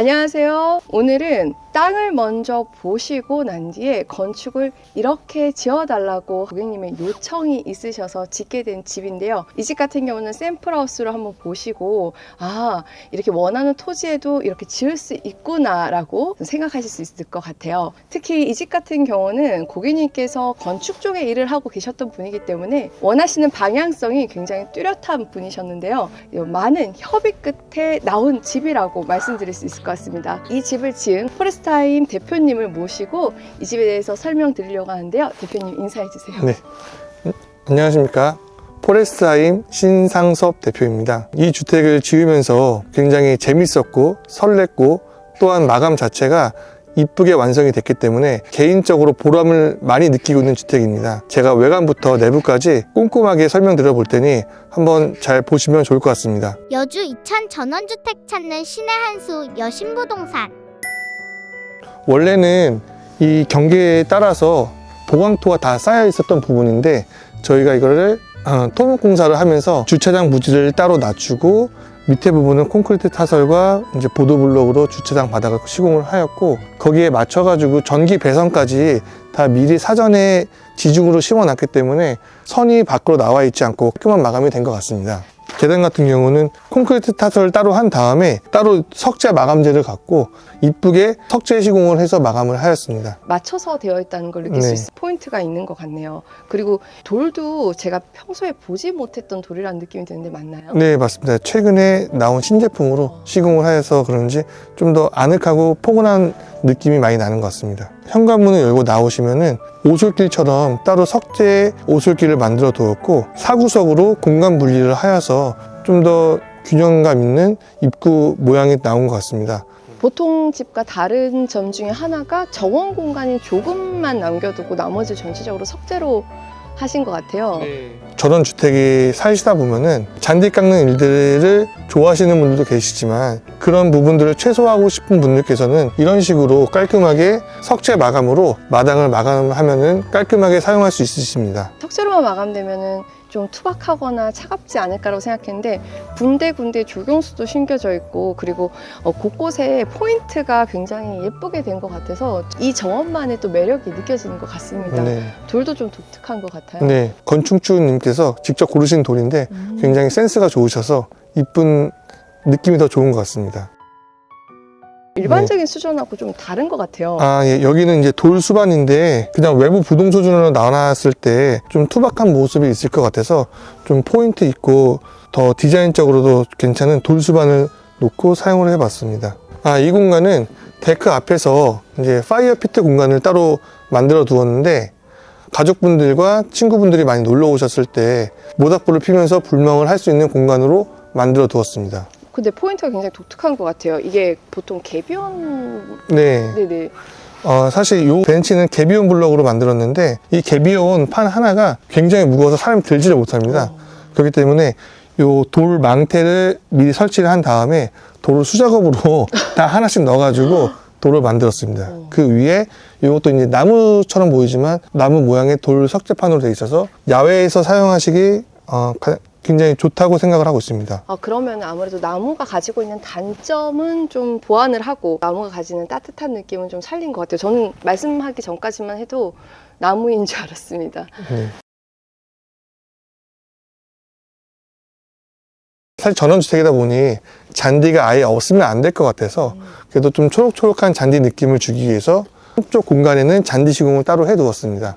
안녕하세요. 오늘은 땅을 먼저 보시고 난 뒤에 건축을 이렇게 지어달라고 고객님의 요청이 있으셔서 짓게 된 집인데요. 이 집 같은 경우는 샘플하우스로 한번 보시고 이렇게 원하는 토지에도 이렇게 지을 수 있구나 라고 생각하실 수 있을 것 같아요. 특히 이 집 같은 경우는 고객님께서 건축 쪽에 일을 하고 계셨던 분이기 때문에 원하시는 방향성이 굉장히 뚜렷한 분이셨는데요. 많은 협의 끝에 나온 집이라고 말씀드릴 수 있을 것 같습니다. 이 집을 지은 포레스타임 대표님을 모시고 이 집에 대해서 설명드리려고 하는데요. 대표님 인사해 주세요. 네, 안녕하십니까. 포레스타임 신상섭 대표입니다. 이 주택을 지으면서 굉장히 재밌었고 설렜고 또한 마감 자체가 이쁘게 완성이 됐기 때문에 개인적으로 보람을 많이 느끼고 있는 주택입니다. 제가 외관부터 내부까지 꼼꼼하게 설명드려 볼 테니 한번 잘 보시면 좋을 것 같습니다. 여주 이천 전원주택 찾는 신의 한수 여신부동산. 원래는 이 경계에 따라서 보강토가 다 쌓여 있었던 부분인데 저희가 이거를 토목 공사를 하면서 주차장 부지를 따로 낮추고 밑에 부분은 콘크리트 타설과 이제 보도블록으로 주차장 바닥을 시공을 하였고 거기에 맞춰가지고 전기 배선까지 다 미리 사전에 지중으로 심어놨기 때문에 선이 밖으로 나와 있지 않고 깔끔한 마감이 된 것 같습니다. 계단 같은 경우는 콘크리트 타설을 따로 한 다음에 따로 석재 마감재를 갖고 이쁘게 석재 시공을 해서 마감을 하였습니다. 맞춰서 되어 있다는 걸 느낄 수 있을 포인트가 있는 것 같네요. 그리고 돌도 제가 평소에 보지 못했던 돌이라는 느낌이 드는데 맞나요? 네, 맞습니다. 최근에 나온 신제품으로 시공을 하여서 그런지 좀 더 아늑하고 포근한 느낌이 많이 나는 것 같습니다. 현관문을 열고 나오시면은 오솔길처럼 따로 석재 오솔길을 만들어 두었고 사구석으로 공간 분리를 하여서 좀 더 균형감 있는 입구 모양이 나온 것 같습니다. 보통 집과 다른 점 중에 하나가 정원 공간이 조금만 남겨두고 나머지 전체적으로 석재로 하신 것 같아요. 저런 주택에 사시다 보면은 잔디 깎는 일들을 좋아하시는 분들도 계시지만 그런 부분들을 최소화하고 싶은 분들께서는 이런 식으로 깔끔하게 석재 마감으로 마당을 마감하면은 깔끔하게 사용할 수 있으십니다. 석재로만 마감되면은 좀 투박하거나 차갑지 않을까라고 생각했는데 군데군데 조경수도 심겨져 있고 그리고 곳곳에 포인트가 굉장히 예쁘게 된 것 같아서 이 정원만의 또 매력이 느껴지는 것 같습니다. 네. 돌도 좀 독특한 것 같아요. 네, 건축주님께서 직접 고르신 돌인데 굉장히 센스가 좋으셔서 이쁜 느낌이 더 좋은 것 같습니다. 일반적인 수전하고 좀 다른 것 같아요. 예, 여기는 이제 돌 수반인데 그냥 외부 부동 수준으로 나눴을 때 좀 투박한 모습이 있을 것 같아서 좀 포인트 있고 더 디자인적으로도 괜찮은 돌 수반을 놓고 사용을 해봤습니다. 이 공간은 데크 앞에서 이제 파이어 피트 공간을 따로 만들어 두었는데 가족분들과 친구분들이 많이 놀러 오셨을 때 모닥불을 피면서 불멍을 할 수 있는 공간으로 만들어 두었습니다. 근데 포인트가 굉장히 독특한 것 같아요. 이게 보통 개비온... 네. 네네. 사실 이 벤치는 개비온 블럭으로 만들었는데 이 개비온 판 하나가 굉장히 무거워서 사람이 들지를 못합니다. 그렇기 때문에 이 돌 망태를 미리 설치를 한 다음에 돌을 수작업으로 다 하나씩 넣어가지고 돌을 만들었습니다. 그 위에 이것도 이제 나무처럼 보이지만 나무 모양의 돌 석재판으로 되어 있어서 야외에서 사용하시기 굉장히 좋다고 생각을 하고 있습니다. 그러면 아무래도 나무가 가지고 있는 단점은 좀 보완을 하고 나무가 가지는 따뜻한 느낌은 좀 살린 것 같아요. 저는 말씀하기 전까지만 해도 나무인 줄 알았습니다. 네. 사실 전원주택이다 보니 잔디가 아예 없으면 안 될 것 같아서 그래도 좀 초록초록한 잔디 느낌을 주기 위해서 한쪽 공간에는 잔디 시공을 따로 해두었습니다.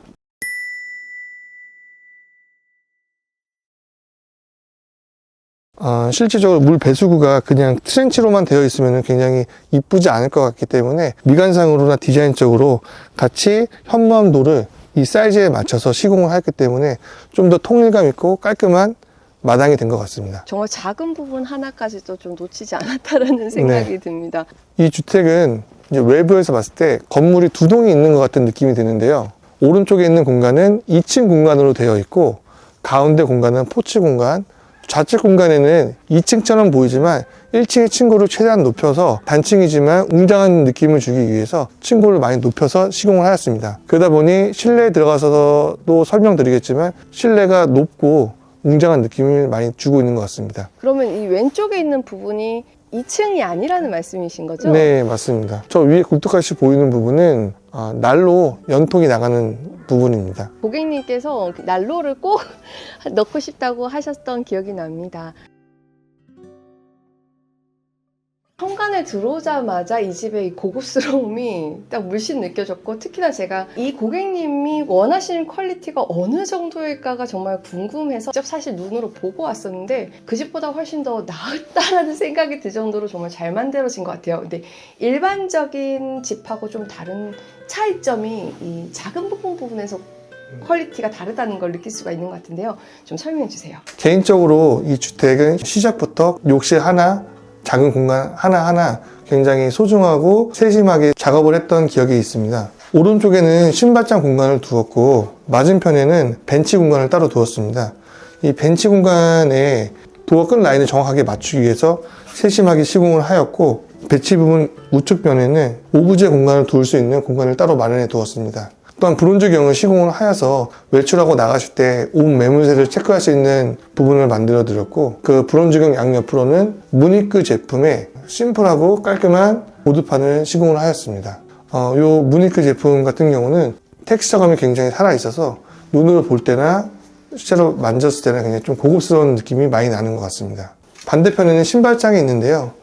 실질적으로 물 배수구가 그냥 트렌치로만 되어 있으면 굉장히 이쁘지 않을 것 같기 때문에 미관상으로나 디자인적으로 같이 현무암도를 이 사이즈에 맞춰서 시공을 했기 때문에 좀 더 통일감 있고 깔끔한 마당이 된 것 같습니다. 정말 작은 부분 하나까지도 좀 놓치지 않았다라는 생각이 듭니다. 이 주택은 이제 외부에서 봤을 때 건물이 두 동이 있는 것 같은 느낌이 드는데요. 오른쪽에 있는 공간은 2층 공간으로 되어 있고 가운데 공간은 포치 공간, 좌측 공간에는 2층처럼 보이지만 1층의 층고를 최대한 높여서 단층이지만 웅장한 느낌을 주기 위해서 층고를 많이 높여서 시공을 하였습니다. 그러다 보니 실내에 들어가서도 설명드리겠지만 실내가 높고 웅장한 느낌을 많이 주고 있는 것 같습니다. 그러면 이 왼쪽에 있는 부분이 2층이 아니라는 말씀이신 거죠? 네, 맞습니다. 저 위에 굴뚝같이 보이는 부분은 난로 연통이 나가는 부분입니다. 고객님께서 그 난로를 꼭 넣고 싶다고 하셨던 기억이 납니다. 현관에 들어오자마자 이 집의 이 고급스러움이 딱 물씬 느껴졌고, 특히나 제가 이 고객님이 원하시는 퀄리티가 어느 정도일까가 정말 궁금해서 직접 사실 눈으로 보고 왔었는데 그 집보다 훨씬 더 나았다라는 생각이 들 정도로 정말 잘 만들어진 것 같아요. 근데 일반적인 집하고 좀 다른 차이점이 이 작은 부분에서 퀄리티가 다르다는 걸 느낄 수가 있는 것 같은데요. 좀 설명해 주세요. 개인적으로 이 주택은 시작부터 욕실 하나, 작은 공간 하나하나 굉장히 소중하고 세심하게 작업을 했던 기억이 있습니다. 오른쪽에는 신발장 공간을 두었고 맞은편에는 벤치 공간을 따로 두었습니다. 이 벤치 공간에 도어 끈 라인을 정확하게 맞추기 위해서 세심하게 시공을 하였고, 벤치 부분 우측 변에는 오브제 공간을 두을 수 있는 공간을 따로 마련해 두었습니다. 또한 브론즈경을 시공을 하여서 외출하고 나가실 때 옷 매물새를 체크할 수 있는 부분을 만들어 드렸고, 그 브론즈경 양옆으로는 무니크 제품의 심플하고 깔끔한 보드판을 시공을 하였습니다. 이 무니크 제품 같은 경우는 텍스처감이 굉장히 살아있어서 눈으로 볼 때나 실제로 만졌을 때나 굉장히 좀 고급스러운 느낌이 많이 나는 것 같습니다. 반대편에는 신발장이 있는데요.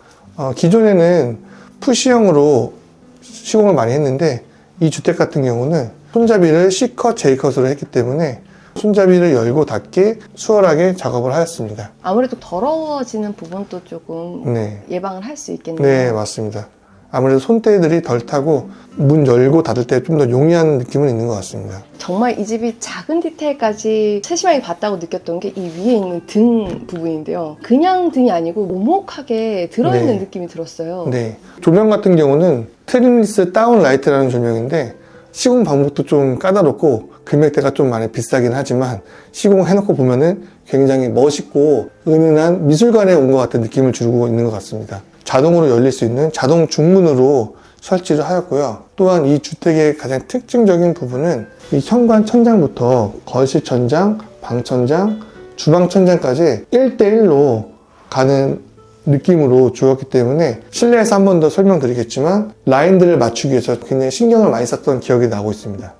기존에는 푸시형으로 시공을 많이 했는데 이 주택 같은 경우는 손잡이를 C컷, J컷으로 했기 때문에 손잡이를 열고 닫기 수월하게 작업을 하였습니다. 아무래도 더러워지는 부분도 조금 네, 예방을 할 수 있겠네요. 네, 맞습니다. 아무래도 손때들이 덜 타고 문 열고 닫을 때 좀 더 용이한 느낌은 있는 것 같습니다. 정말 이 집이 작은 디테일까지 세심하게 봤다고 느꼈던 게 이 위에 있는 등 부분인데요. 그냥 등이 아니고 오목하게 들어있는 네. 느낌이 들었어요. 네, 조명 같은 경우는 트림리스 다운 라이트라는 조명인데 시공 방법도 좀 까다롭고 금액대가 좀 많이 비싸긴 하지만 시공해놓고 보면은 굉장히 멋있고 은은한 미술관에 온 것 같은 느낌을 주고 있는 것 같습니다. 자동으로 열릴 수 있는 자동 중문으로 설치를 하였고요. 또한 이 주택의 가장 특징적인 부분은 이 현관 천장부터 거실 천장, 방 천장, 주방 천장까지 1대1로 가는 느낌으로 주었기 때문에 실내에서 한 번 더 설명드리겠지만 라인들을 맞추기 위해서 굉장히 신경을 많이 썼던 기억이 나고 있습니다.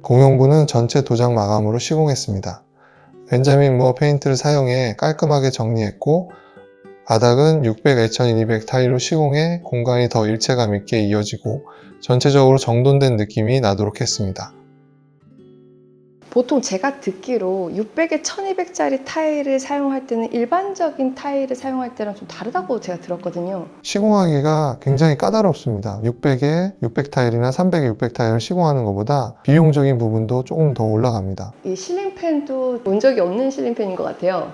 공용부는 전체 도장 마감으로 시공했습니다. 벤자민 무어 페인트를 사용해 깔끔하게 정리했고, 바닥은 600, 1200 타일로 시공해 공간이 더 일체감 있게 이어지고 전체적으로 정돈된 느낌이 나도록 했습니다. 보통 제가 듣기로 600에 1200짜리 타일을 사용할 때는 일반적인 타일을 사용할 때랑 좀 다르다고 제가 들었거든요. 시공하기가 굉장히 까다롭습니다. 600에 600 타일이나 300에 600 타일을 시공하는 것보다 비용적인 부분도 조금 더 올라갑니다. 이 실링팬도 본 적이 없는 실링팬인 것 같아요.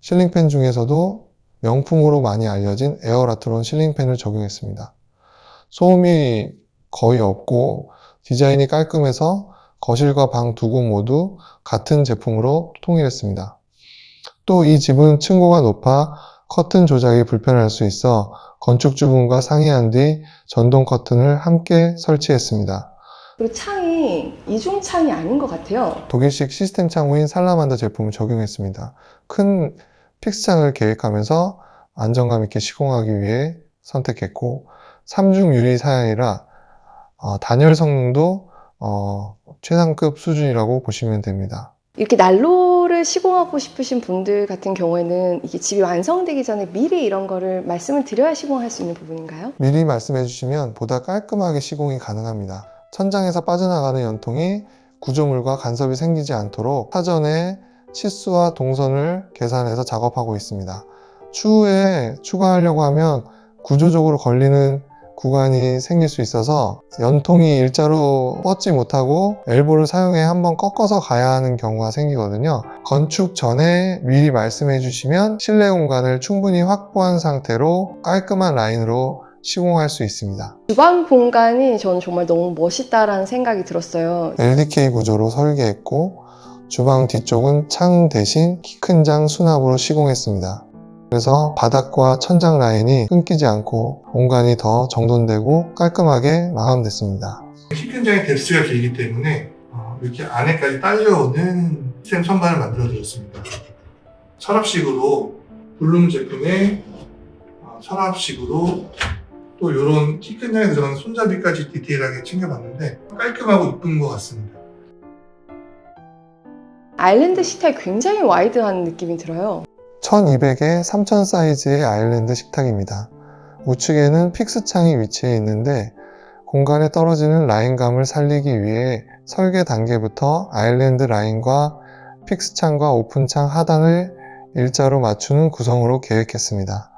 실링팬 중에서도 명품으로 많이 알려진 에어라트론 실링팬을 적용했습니다. 소음이 거의 없고 디자인이 깔끔해서 거실과 방 두 곳 모두 같은 제품으로 통일했습니다. 또 이 집은 층고가 높아 커튼 조작이 불편할 수 있어 건축주분과 상의한 뒤 전동 커튼을 함께 설치했습니다. 그리고 창이 이중 창이 아닌 것 같아요. 독일식 시스템 창호인 살라만더 제품을 적용했습니다. 큰 픽스창을 계획하면서 안정감 있게 시공하기 위해 선택했고, 3중 유리 사양이라 단열 성능도 최상급 수준이라고 보시면 됩니다. 이렇게 난로를 시공하고 싶으신 분들 같은 경우에는 이게 집이 완성되기 전에 미리 이런 거를 말씀을 드려야 시공할 수 있는 부분인가요? 미리 말씀해 주시면 보다 깔끔하게 시공이 가능합니다. 천장에서 빠져나가는 연통이 구조물과 간섭이 생기지 않도록 사전에 치수와 동선을 계산해서 작업하고 있습니다. 추후에 추가하려고 하면 구조적으로 걸리는 구간이 생길 수 있어서 연통이 일자로 뻗지 못하고 엘보를 사용해 한번 꺾어서 가야 하는 경우가 생기거든요. 건축 전에 미리 말씀해 주시면 실내 공간을 충분히 확보한 상태로 깔끔한 라인으로 시공할 수 있습니다. 주방 공간이 저는 정말 너무 멋있다라는 생각이 들었어요. LDK 구조로 설계했고, 주방 뒤쪽은 창 대신 키 큰 장 수납으로 시공했습니다. 그래서 바닥과 천장 라인이 끊기지 않고 공간이 더 정돈되고 깔끔하게 마감됐습니다. 키큰장의 뎁스가 길기 때문에 이렇게 안에까지 딸려오는 시스템 선반을 만들어 드렸습니다. 서랍식으로 블룸 제품의 서랍식으로 또 이런 키큰장에 들어가는 손잡이까지 디테일하게 챙겨봤는데 깔끔하고 이쁜 것 같습니다. 아일랜드 식탁이 굉장히 와이드한 느낌이 들어요. 1200에 3000 사이즈의 아일랜드 식탁입니다. 우측에는 픽스 창이 위치해 있는데 공간에 떨어지는 라인감을 살리기 위해 설계 단계부터 아일랜드 라인과 픽스 창과 오픈 창 하단을 일자로 맞추는 구성으로 계획했습니다.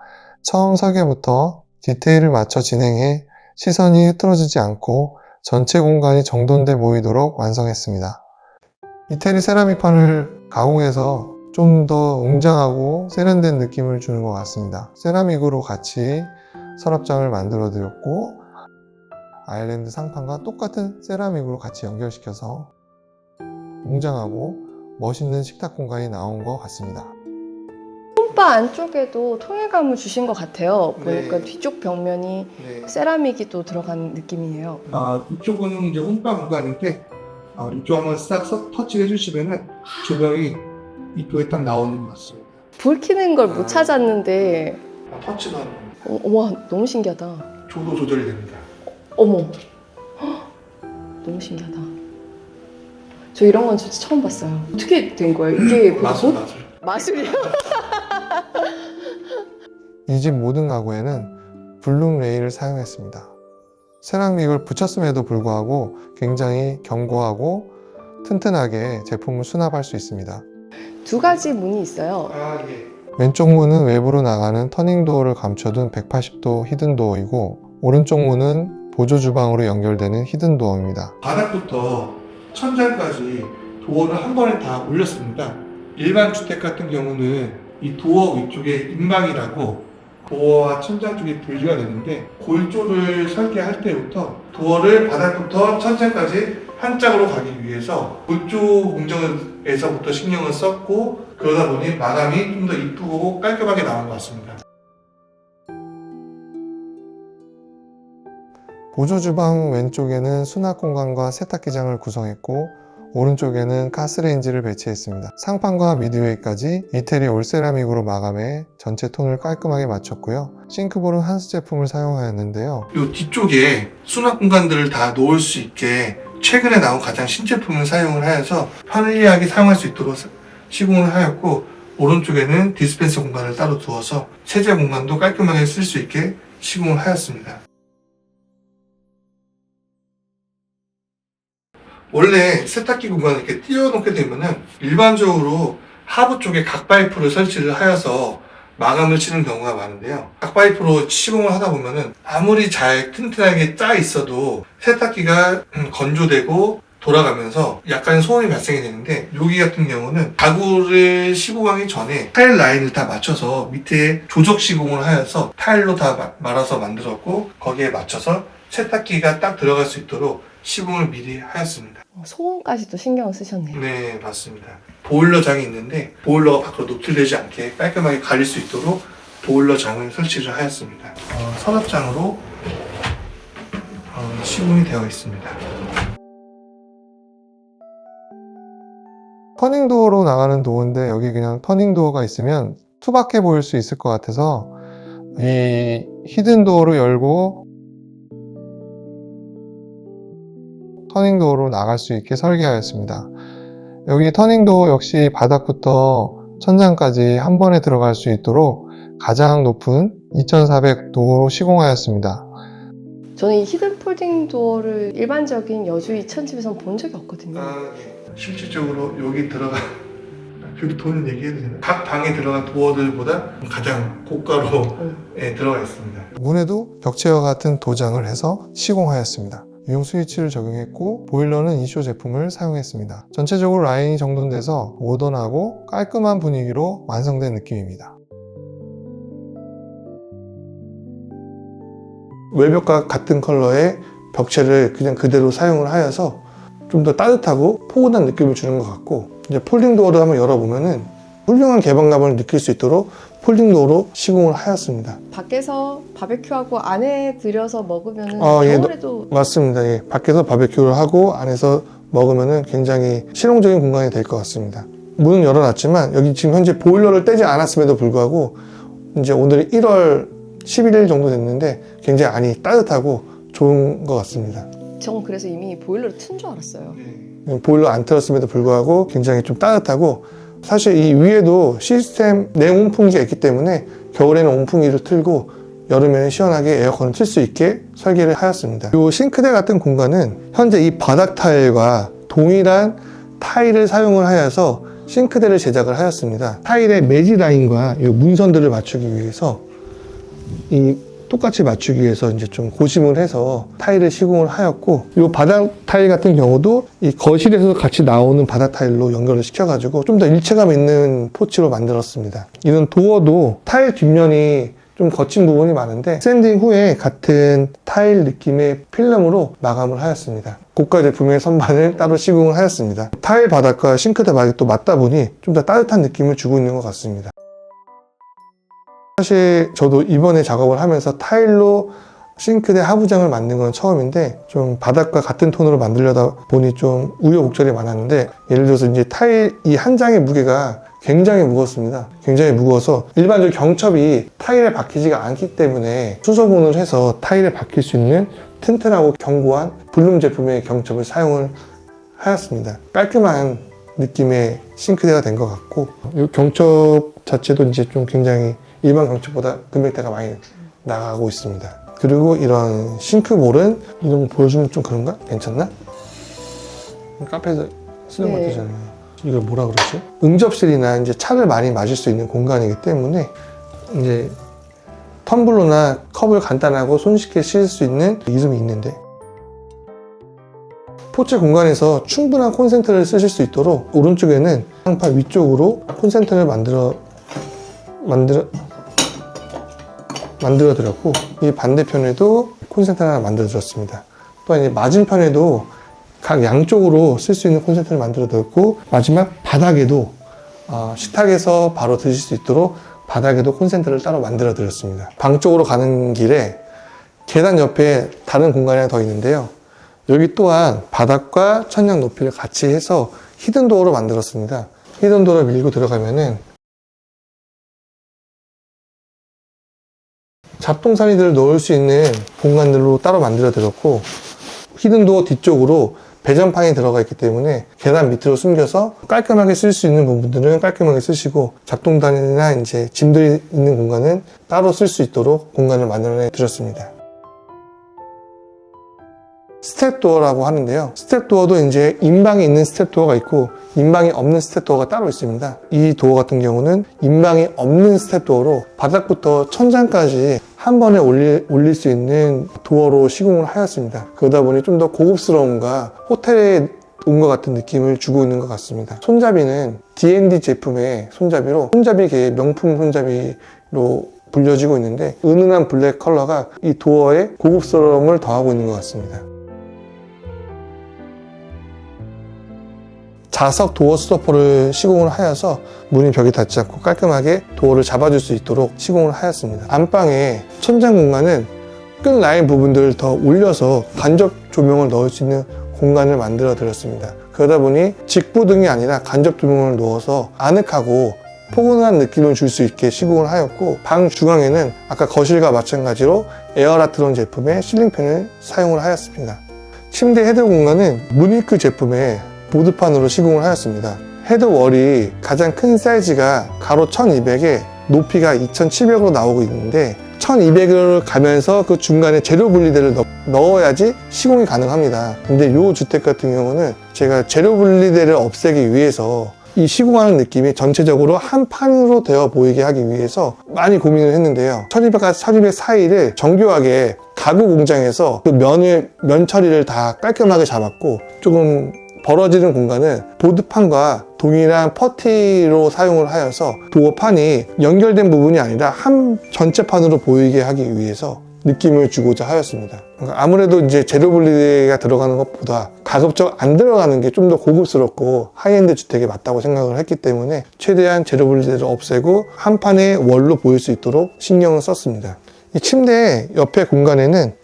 처음 설계부터 디테일을 맞춰 진행해 시선이 흐트러지지 않고 전체 공간이 정돈돼 보이도록 완성했습니다. 이태리 세라믹판을 가공해서 좀 더 웅장하고 세련된 느낌을 주는 것 같습니다. 세라믹으로 같이 서랍장을 만들어 드렸고 아일랜드 상판과 똑같은 세라믹으로 같이 연결시켜서 웅장하고 멋있는 식탁 공간이 나온 것 같습니다. 홈바 안쪽에도 통일감을 주신 것 같아요. 보니까 네. 뒤쪽 벽면이 세라믹이 또 들어간 느낌이에요. 이쪽은 이제 홈바 공간인데 이쪽 한번 싹 터치를 해주시면은 조명이 이쪽에 딱 나오는 것 같습니다. 불 켜는 걸 못 찾았는데 터치도 하는 와 너무 신기하다. 조도 조절이 됩니다. 어머 헉, 너무 신기하다. 저 이런 건 진짜 처음 봤어요. 어떻게 된 거예요? 이게 마술이요? 이 집 모든 가구에는 블룸 레일을 사용했습니다. 세라믹을 붙였음에도 불구하고 굉장히 견고하고 튼튼하게 제품을 수납할 수 있습니다. 두 가지 문이 있어요. 왼쪽 문은 외부로 나가는 터닝도어를 감춰둔 180도 히든도어이고 오른쪽 문은 보조 주방으로 연결되는 히든도어입니다. 바닥부터 천장까지 도어를 한 번에 다 올렸습니다. 일반 주택 같은 경우는 이 도어 위쪽에 인방이라고 도어와 천장 쪽이 분리가 되는데 골조를 설계할 때부터 도어를 바닥부터 천장까지 한 짝으로 가기 위해서 골조 공정에서부터 신경을 썼고 그러다 보니 마감이 좀 더 이쁘고 깔끔하게 나온 것 같습니다. 보조 주방 왼쪽에는 수납 공간과 세탁기장을 구성했고 오른쪽에는 가스레인지를 배치했습니다. 상판과 미드웨이까지 이태리 올세라믹으로 마감해 전체 톤을 깔끔하게 맞췄고요. 싱크볼은 한스 제품을 사용하였는데요. 이 뒤쪽에 수납 공간들을 다 놓을 수 있게 최근에 나온 가장 신제품을 사용을 하여서 편리하게 사용할 수 있도록 시공을 하였고 오른쪽에는 디스펜서 공간을 따로 두어서 세제 공간도 깔끔하게 쓸 수 있게 시공을 하였습니다. 원래 세탁기 공간을 이렇게 띄워놓게 되면은 일반적으로 하부 쪽에 각파이프를 설치를 하여서 마감을 치는 경우가 많은데요. 각파이프로 시공을 하다 보면은 아무리 잘 튼튼하게 짜 있어도 세탁기가 건조되고 돌아가면서 약간의 소음이 발생이 되는데 여기 같은 경우는 가구를 시공하기 전에 타일 라인을 다 맞춰서 밑에 조적 시공을 하여서 타일로 다 말아서 만들었고 거기에 맞춰서 세탁기가 딱 들어갈 수 있도록 시공을 미리 하였습니다. 소음까지도 신경을 쓰셨네요. 네, 맞습니다. 보일러장이 있는데 보일러가 밖으로 노출되지 않게 깔끔하게 가릴 수 있도록 보일러장을 설치를 하였습니다. 서랍장으로 시공이 되어 있습니다. 터닝도어로 나가는 도어인데 여기 그냥 터닝도어가 있으면 투박해 보일 수 있을 것 같아서 이 히든도어로 열고 터닝도어로 나갈 수 있게 설계하였습니다. 여기 터닝도어 역시 바닥부터 천장까지 한 번에 들어갈 수 있도록 가장 높은 2400도로 시공하였습니다. 저는 이 히든 폴딩 도어를 일반적인 여주 이천집에서는 본 적이 없거든요. 실질적으로 여기 들어가 여기 도는 얘기해도 되나? 각 방에 들어간 도어들보다 가장 고가로 들어가 있습니다. 문에도 벽체와 같은 도장을 해서 시공하였습니다. 유용 스위치를 적용했고 보일러는 이쇼 제품을 사용했습니다. 전체적으로 라인이 정돈돼서 모던하고 깔끔한 분위기로 완성된 느낌입니다. 외벽과 같은 컬러의 벽체를 그냥 그대로 사용을 하여서 좀 더 따뜻하고 포근한 느낌을 주는 것 같고 이제 폴딩 도어를 한번 열어보면은 훌륭한 개방감을 느낄 수 있도록 폴딩도어로 시공을 하였습니다. 밖에서 바베큐하고 안에 들여서 먹으면 예, 겨울에도 맞습니다. 예, 밖에서 바베큐를 하고 안에서 먹으면 굉장히 실용적인 공간이 될 것 같습니다. 문은 열어놨지만 여기 지금 현재 보일러를 떼지 않았음에도 불구하고 이제 오늘이 1월 11일 정도 됐는데 굉장히 안이 따뜻하고 좋은 것 같습니다. 전 그래서 이미 보일러를 튼 줄 알았어요. 보일러 안 틀었음에도 불구하고 굉장히 좀 따뜻하고, 사실 이 위에도 시스템 냉온풍기가 있기 때문에 겨울에는 온풍기를 틀고 여름에는 시원하게 에어컨을 틀 수 있게 설계를 하였습니다. 이 싱크대 같은 공간은 현재 이 바닥 타일과 동일한 타일을 사용을 하여서 싱크대를 제작을 하였습니다. 타일의 매지 라인과 이 문선들을 맞추기 위해서 똑같이 맞추기 위해서 이제 좀 고심을 해서 타일을 시공을 하였고, 이 바닥 타일 같은 경우도 이 거실에서 같이 나오는 바닥 타일로 연결을 시켜가지고 좀 더 일체감 있는 포치로 만들었습니다. 이런 도어도 타일 뒷면이 좀 거친 부분이 많은데 샌딩 후에 같은 타일 느낌의 필름으로 마감을 하였습니다. 고가 제품의 선반을 따로 시공을 하였습니다. 타일 바닥과 싱크대 바닥이 또 맞다 보니 좀 더 따뜻한 느낌을 주고 있는 것 같습니다. 사실 저도 이번에 작업을 하면서 타일로 싱크대 하부장을 만든 건 처음인데, 좀 바닥과 같은 톤으로 만들려다 보니 좀 우여곡절이 많았는데, 예를 들어서 이제 타일 이 한 장의 무게가 굉장히 무겁습니다. 굉장히 무거워서 일반적으로 경첩이 타일에 박히지가 않기 때문에 수소문을 해서 타일에 박힐 수 있는 튼튼하고 견고한 블룸 제품의 경첩을 사용을 하였습니다. 깔끔한 느낌의 싱크대가 된 것 같고, 이 경첩 자체도 이제 좀 굉장히 일반 경첩보다 금액대가 많이 나가고 있습니다. 그리고 이런 싱크볼은 이런 거 보여주면 좀 그런가? 괜찮나? 카페에서 쓰는 것 같잖아요. 이걸 뭐라 그러지? 응접실이나 이제 차를 많이 마실 수 있는 공간이기 때문에 이제 텀블러나 컵을 간단하고 손쉽게 씻을 수 있는 이름이 있는데, 포체 공간에서 충분한 콘센트를 쓰실 수 있도록 오른쪽에는 상판 위쪽으로 콘센트를 만들어 드렸고, 이 반대편에도 콘센트를 하나 만들어 드렸습니다. 또한 이제 맞은편에도 각 양쪽으로 쓸 수 있는 콘센트를 만들어 드렸고, 마지막 바닥에도 식탁에서 바로 드실 수 있도록 바닥에도 콘센트를 따로 만들어 드렸습니다. 방 쪽으로 가는 길에 계단 옆에 다른 공간이 하나 더 있는데요. 여기 또한 바닥과 천장 높이를 같이 해서 히든도어로 만들었습니다. 히든도어를 밀고 들어가면은 잡동사니들을 넣을 수 있는 공간들로 따로 만들어 드렸고, 히든도어 뒤쪽으로 배전판이 들어가 있기 때문에 계단 밑으로 숨겨서 깔끔하게 쓸 수 있는 부분들은 깔끔하게 쓰시고, 잡동단이나 이제 짐들이 있는 공간은 따로 쓸 수 있도록 공간을 만들어 드렸습니다. 스텝도어라고 하는데요. 스텝도어도 이제 인방이 있는 스텝도어가 있고 인방이 없는 스텝도어가 따로 있습니다. 이 도어 같은 경우는 인방이 없는 스텝도어로 바닥부터 천장까지 한 번에 올릴 수 있는 도어로 시공을 하였습니다. 그러다 보니 좀 더 고급스러움과 호텔에 온 것 같은 느낌을 주고 있는 것 같습니다. 손잡이는 D&D 제품의 손잡이로, 손잡이계의 명품 손잡이로 불려지고 있는데, 은은한 블랙 컬러가 이 도어에 고급스러움을 더하고 있는 것 같습니다. 자석 도어 스토퍼를 시공을 하여서 문이 벽에 닿지 않고 깔끔하게 도어를 잡아줄 수 있도록 시공을 하였습니다. 안방의 천장 공간은 끈 라인 부분들을 더 올려서 간접 조명을 넣을 수 있는 공간을 만들어 드렸습니다. 그러다 보니 직부등이 아니라 간접 조명을 넣어서 아늑하고 포근한 느낌을 줄 수 있게 시공을 하였고, 방 중앙에는 아까 거실과 마찬가지로 에어라트론 제품의 실링팬을 사용을 하였습니다. 침대 헤드 공간은 무니크 제품의 보드판으로 시공을 하였습니다. 헤드월이 가장 큰 사이즈가 가로 1200에 높이가 2700으로 나오고 있는데, 1200을 가면서 그 중간에 재료 분리대를 넣어야지 시공이 가능합니다. 근데 이 주택 같은 경우는 제가 재료 분리대를 없애기 위해서 이 시공하는 느낌이 전체적으로 한 판으로 되어 보이게 하기 위해서 많이 고민을 했는데요. 1200과 1200 사이를 정교하게 가구 공장에서 그 면 처리를 다 깔끔하게 잡았고, 조금 벌어지는 공간은 보드판과 동일한 퍼티로 사용을 하여서 도어판이 연결된 부분이 아니라 한 전체판으로 보이게 하기 위해서 느낌을 주고자 하였습니다. 그러니까 아무래도 이제 재료 분리가 들어가는 것보다 가급적 안 들어가는 게 좀 더 고급스럽고 하이엔드 주택에 맞다고 생각을 했기 때문에 최대한 재료 분리를 없애고 한 판의 월로 보일 수 있도록 신경을 썼습니다. 이 침대 옆에 공간에는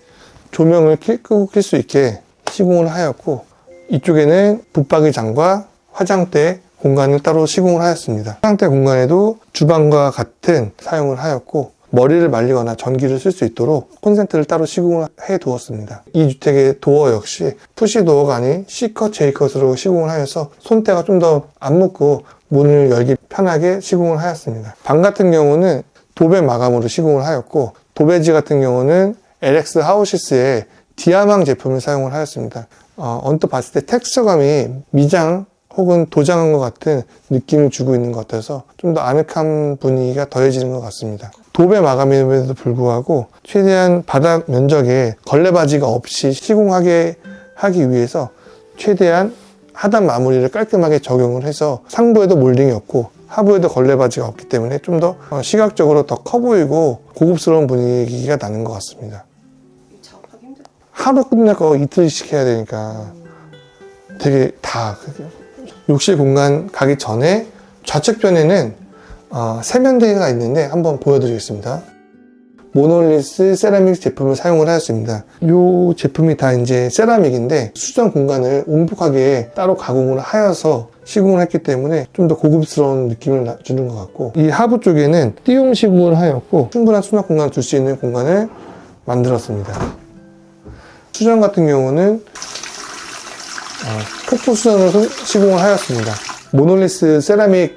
조명을 끄고 켤 수 있게 시공을 하였고, 이쪽에는 붙박이장과 화장대 공간을 따로 시공을 하였습니다. 화장대 공간에도 주방과 같은 사용을 하였고, 머리를 말리거나 전기를 쓸 수 있도록 콘센트를 따로 시공을 해 두었습니다. 이 주택의 도어 역시 푸시 도어가 아닌 C컷, J컷으로 시공을 하여서 손때가 좀 더 안 묻고 문을 열기 편하게 시공을 하였습니다. 방 같은 경우는 도배 마감으로 시공을 하였고, 도배지 같은 경우는 LX 하우시스의 디아망 제품을 사용을 하였습니다. 언뜻 봤을 때 텍스처감이 미장 혹은 도장한 것 같은 느낌을 주고 있는 것 같아서 좀 더 아늑한 분위기가 더해지는 것 같습니다. 도배 마감임에도 불구하고 최대한 바닥 면적에 걸레바지가 없이 시공하게 하기 위해서 최대한 하단 마무리를 깔끔하게 적용을 해서 상부에도 몰딩이 없고 하부에도 걸레바지가 없기 때문에 좀 더 시각적으로 더 커 보이고 고급스러운 분위기가 나는 것 같습니다. 작업하기 힘들어. 하루 끝낼 거 이틀씩 해야 되니까 되게 다 욕실 공간 가기 전에 좌측편에는 세면대가 있는데 한번 보여드리겠습니다. 모놀리스 세라믹 제품을 사용을 하였습니다. 이 제품이 다 이제 세라믹인데 수전 공간을 움푹하게 따로 가공을 하여서 시공을 했기 때문에 좀 더 고급스러운 느낌을 주는 것 같고, 이 하부 쪽에는 띄움 시공을 하였고 충분한 수납 공간을 둘 수 있는 공간을 만들었습니다. 수전 같은 경우는 폭포 수전으로 시공을 하였습니다. 모놀리스 세라믹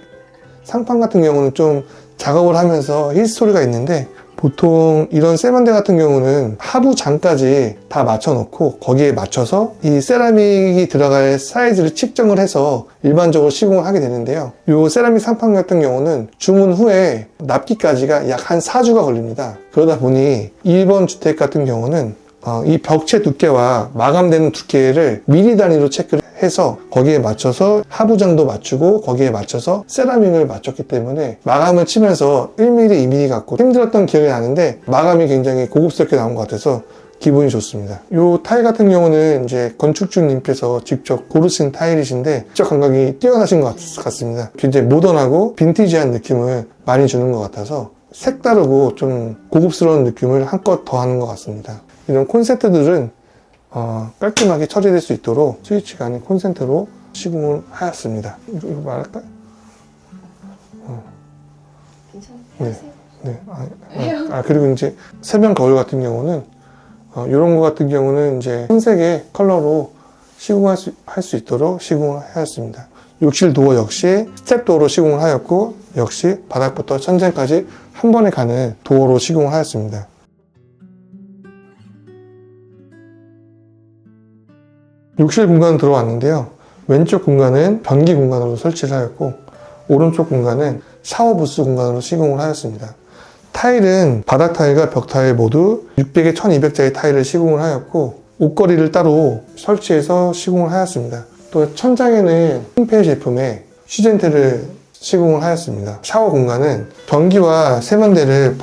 상판 같은 경우는 좀 작업을 하면서 히스토리가 있는데, 보통 이런 세면대 같은 경우는 하부 장까지 다 맞춰 놓고 거기에 맞춰서 이 세라믹이 들어갈 사이즈를 측정을 해서 일반적으로 시공을 하게 되는데요. 이 세라믹 상판 같은 경우는 주문 후에 납기까지가 약 한 4주가 걸립니다. 그러다 보니 1번 주택 같은 경우는 이 벽체 두께와 마감되는 두께를 미리 단위로 체크를 해서 거기에 맞춰서 하부장도 맞추고 거기에 맞춰서 세라믹을 맞췄기 때문에 마감을 치면서 1mm, 2mm 갖고 힘들었던 기억이 나는데 마감이 굉장히 고급스럽게 나온 것 같아서 기분이 좋습니다. 이 타일 같은 경우는 이제 건축주님께서 직접 고르신 타일이신데 직접 감각이 뛰어나신 것 같습니다. 굉장히 모던하고 빈티지한 느낌을 많이 주는 것 같아서 색다르고 좀 고급스러운 느낌을 한껏 더하는 것 같습니다. 이런 콘센트들은 깔끔하게 처리될 수 있도록 스위치가 아닌 콘센트로 시공을 하였습니다. 이거 말할까요? 괜찮아요. 네. 그리고 이제 세면 거울 같은 경우는 이런 거 같은 경우는 이제 흰색의 컬러로 시공할 수 있도록 시공을 하였습니다. 욕실 도어 역시 스텝 도어로 시공을 하였고, 역시 바닥부터 천장까지 한 번에 가는 도어로 시공을 하였습니다. 욕실 공간으로 들어왔는데요. 왼쪽 공간은 변기 공간으로 설치를 하였고, 오른쪽 공간은 샤워 부스 공간으로 시공을 하였습니다. 타일은 바닥 타일과 벽 타일 모두 600에 1200짜리 타일을 시공을 하였고, 옷걸이를 따로 설치해서 시공을 하였습니다. 또 천장에는 홈페이 제품의 시젠트를 시공을 하였습니다. 샤워 공간은 변기와 세면대를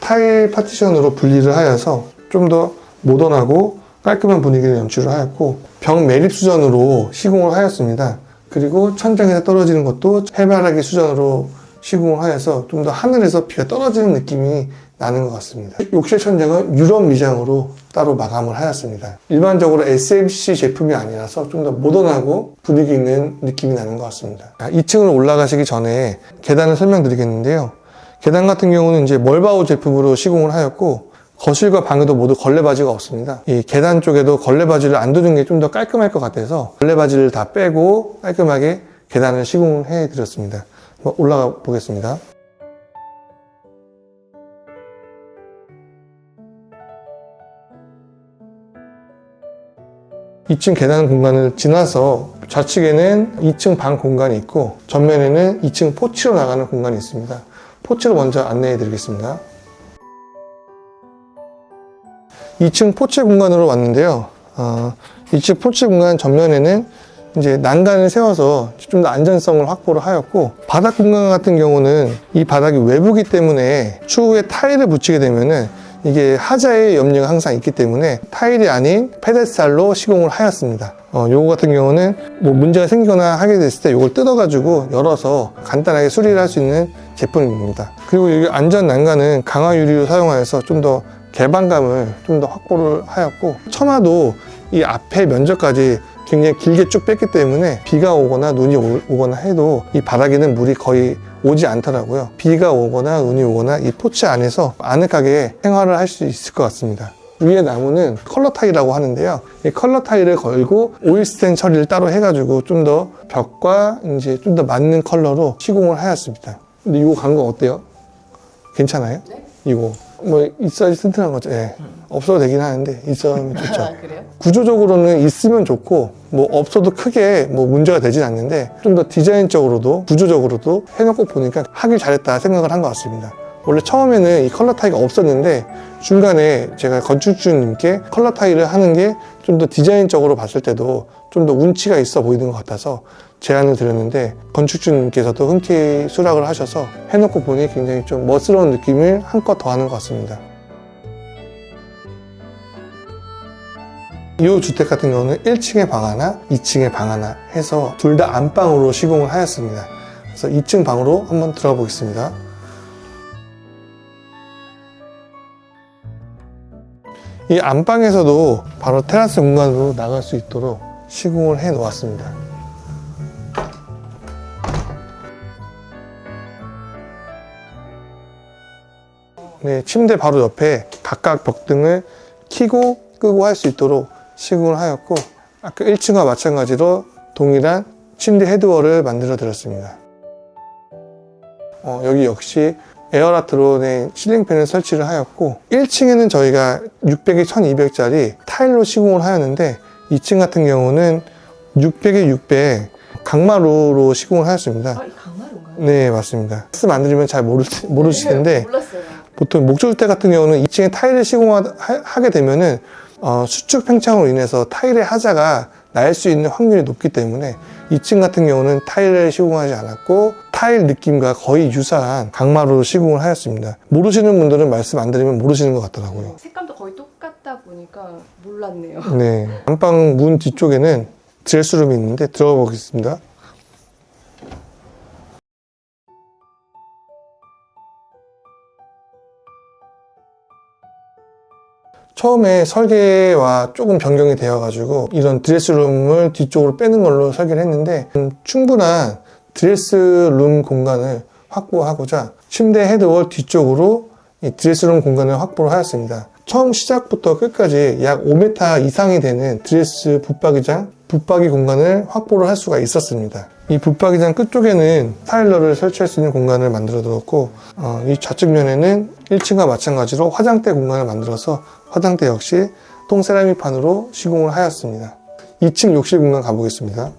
타일 파티션으로 분리를 하여서 좀 더 모던하고 깔끔한 분위기를 연출을 하였고, 벽 매립 수전으로 시공을 하였습니다. 그리고 천장에서 떨어지는 것도 해바라기 수전으로 시공을 하여서 좀 더 하늘에서 비가 떨어지는 느낌이 나는 것 같습니다. 욕실 천장은 유럽 미장으로 따로 마감을 하였습니다. 일반적으로 SMC 제품이 아니라서 좀 더 모던하고 분위기 있는 느낌이 나는 것 같습니다. 2층으로 올라가시기 전에 계단을 설명드리겠는데요. 계단 같은 경우는 이제 멀바우 제품으로 시공을 하였고, 거실과 방에도 모두 걸레바지가 없습니다. 이 계단 쪽에도 걸레바지를 안 두는 게 좀 더 깔끔할 것 같아서 걸레바지를 다 빼고 깔끔하게 계단을 시공을 해 드렸습니다. 올라가 보겠습니다. 2층 계단 공간을 지나서 좌측에는 2층 방 공간이 있고, 전면에는 2층 포치로 나가는 공간이 있습니다. 포치로 먼저 안내해 드리겠습니다. 2층 포치 공간으로 왔는데요. 2층 포치 공간 전면에는 이제 난간을 세워서 좀 더 안전성을 확보를 하였고, 바닥 공간 같은 경우는 이 바닥이 외부기 때문에 추후에 타일을 붙이게 되면은 이게 하자의 염려가 항상 있기 때문에 타일이 아닌 페데스탈로 시공을 하였습니다. 요거 같은 경우는 뭐 문제가 생기거나 하게 됐을 때 요걸 뜯어가지고 열어서 간단하게 수리를 할 수 있는 제품입니다. 그리고 이 안전 난간은 강화 유리로 사용하여서 좀 더 개방감을 좀 더 확보를 하였고, 처마도 이 앞에 면적까지 굉장히 길게 쭉 뺐기 때문에 비가 오거나 눈이 오거나 해도 이 바닥에는 물이 거의 오지 않더라고요. 비가 오거나 눈이 오거나 이 포츠 안에서 아늑하게 생활을 할 수 있을 것 같습니다. 위에 나무는 컬러 타일이라고 하는데요. 이 컬러 타일을 걸고 오일 스텐 처리를 따로 해가지고 좀 더 벽과 이제 좀 더 맞는 컬러로 시공을 하였습니다. 근데 이거 간 거 어때요? 괜찮아요? 네? 이거 뭐 있어야지 튼튼한 거죠. 예. 없어도 되긴 하는데 있으면 좋죠. 그래요? 구조적으로는 있으면 좋고 뭐 없어도 크게 뭐 문제가 되진 않는데, 좀 더 디자인적으로도 구조적으로도 해놓고 보니까 하길 잘했다 생각을 한 것 같습니다. 원래 처음에는 이 컬러 타일이 없었는데 중간에 제가 건축주님께 컬러 타일을 하는 게 좀 더 디자인적으로 봤을 때도 좀 더 운치가 있어 보이는 것 같아서 제안을 드렸는데, 건축주님께서도 흔쾌히 수락을 하셔서 해놓고 보니 굉장히 좀 멋스러운 느낌을 한껏 더하는 것 같습니다. 이 주택 같은 경우는 1층에 방 하나, 2층에 방 하나 해서 둘 다 안방으로 시공을 하였습니다. 그래서 2층 방으로 한번 들어가 보겠습니다. 이 안방에서도 바로 테라스 공간으로 나갈 수 있도록 시공을 해 놓았습니다. 네, 침대 바로 옆에 각각 벽등을 켜고 끄고 할 수 있도록 시공을 하였고, 아까 1층과 마찬가지로 동일한 침대 헤드워를 만들어 드렸습니다. 여기 역시 에어라트론의 실링팬을 설치를 하였고, 1층에는 저희가 600에 1200짜리 타일로 시공을 하였는데 2층 같은 경우는 600에 600 강마루로 시공을 하였습니다. 이 강마루인가요? 네, 맞습니다. 말씀 안 드리면 잘 모르실 텐데, 몰랐어요. 보통 목조주택 같은 경우는 2층에 타일을 시공하게 되면은 수축 팽창으로 인해서 타일의 하자가 날 수 있는 확률이 높기 때문에 2층 같은 경우는 타일을 시공하지 않았고 타일 느낌과 거의 유사한 강마루로 시공을 하였습니다. 모르시는 분들은 말씀 안 드리면 모르시는 것 같더라고요. 색감도 거의 똑같다 보니까 몰랐네요. 네, 안방 문 뒤쪽에는 드레스룸이 있는데 들어가 보겠습니다. 처음에 설계와 조금 변경이 되어가지고 이런 드레스룸을 뒤쪽으로 빼는 걸로 설계를 했는데, 충분한 드레스룸 공간을 확보하고자 침대 헤드월 뒤쪽으로 이 드레스룸 공간을 확보를 하였습니다. 처음 시작부터 끝까지 약 5m 이상이 되는 드레스 붙박이 공간을 확보를 할 수가 있었습니다. 이 붙박이장 끝쪽에는 타일러를 설치할 수 있는 공간을 만들어 두었고, 이 좌측면에는 1층과 마찬가지로 화장대 공간을 만들어서 화장대 역시 통세라믹판으로 시공을 하였습니다. 2층 욕실 공간 가보겠습니다.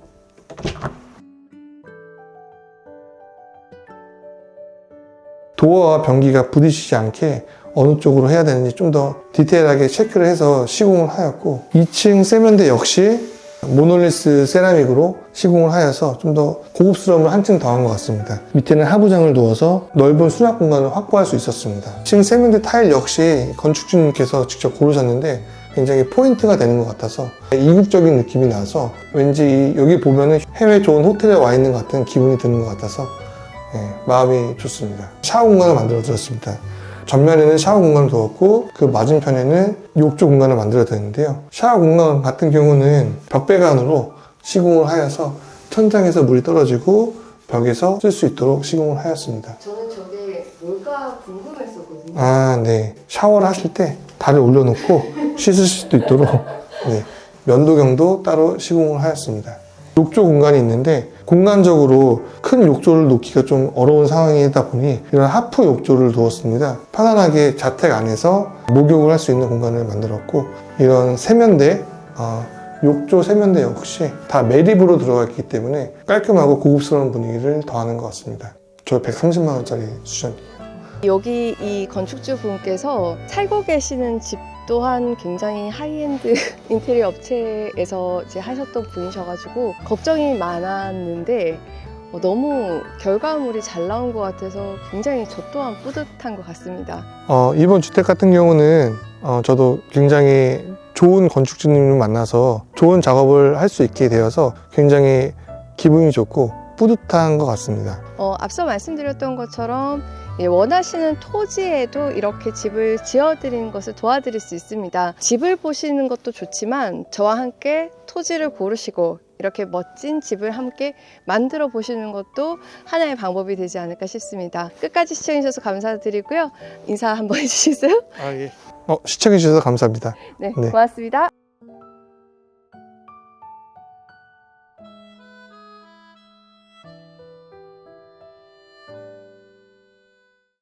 도어와 변기가 부딪히지 않게 어느 쪽으로 해야 되는지 좀 더 디테일하게 체크를 해서 시공을 하였고, 2층 세면대 역시 모놀리스 세라믹으로 시공을 하여서 좀 더 고급스러움을 한층 더한 것 같습니다. 밑에는 하부장을 두어서 넓은 수납 공간을 확보할 수 있었습니다. 2층 세면대 타일 역시 건축주님께서 직접 고르셨는데 굉장히 포인트가 되는 것 같아서 이국적인 느낌이 나서 왠지 여기 보면은 해외 좋은 호텔에 와 있는 것 같은 기분이 드는 것 같아서 마음이 좋습니다. 샤워 공간을 만들어 드렸습니다. 전면에는 샤워 공간을 두었고 그 맞은편에는 욕조 공간을 만들어 드렸는데요. 샤워 공간 같은 경우는 벽배관으로 시공을 하여서 천장에서 물이 떨어지고 벽에서 쓸 수 있도록 시공을 하였습니다. 저는 저게 뭘까 궁금했었거든요. 아, 네. 샤워를 하실 때 다리 올려놓고 씻으실 수도 있도록 면도경도 따로 시공을 하였습니다. 욕조 공간이 있는데 공간적으로 큰 욕조를 놓기가 좀 어려운 상황이다 보니 이런 하프 욕조를 두었습니다. 편안하게 자택 안에서 목욕을 할 수 있는 공간을 만들었고, 이런 세면대, 욕조 세면대 역시 다 매립으로 들어가 있기 때문에 깔끔하고 고급스러운 분위기를 더하는 것 같습니다. 저 130만 원짜리 수전이에요. 여기 이 건축주 분께서 살고 계시는 집 또한 굉장히 하이엔드 인테리어 업체에서 이제 하셨던 분이셔가지고 걱정이 많았는데 너무 결과물이 잘 나온 것 같아서 굉장히 저 또한 뿌듯한 것 같습니다. 이번 주택 같은 경우는 저도 굉장히 좋은 건축주님을 만나서 좋은 작업을 할 수 있게 되어서 굉장히 기분이 좋고 뿌듯한 것 같습니다. 앞서 말씀드렸던 것처럼 원하시는 토지에도 이렇게 집을 지어드리는 것을 도와드릴 수 있습니다. 집을 보시는 것도 좋지만 저와 함께 토지를 고르시고 이렇게 멋진 집을 함께 만들어 보시는 것도 하나의 방법이 되지 않을까 싶습니다. 끝까지 시청해주셔서 감사드리고요. 인사 한번 해주시겠어요? 시청해주셔서 감사합니다. 네, 네. 고맙습니다.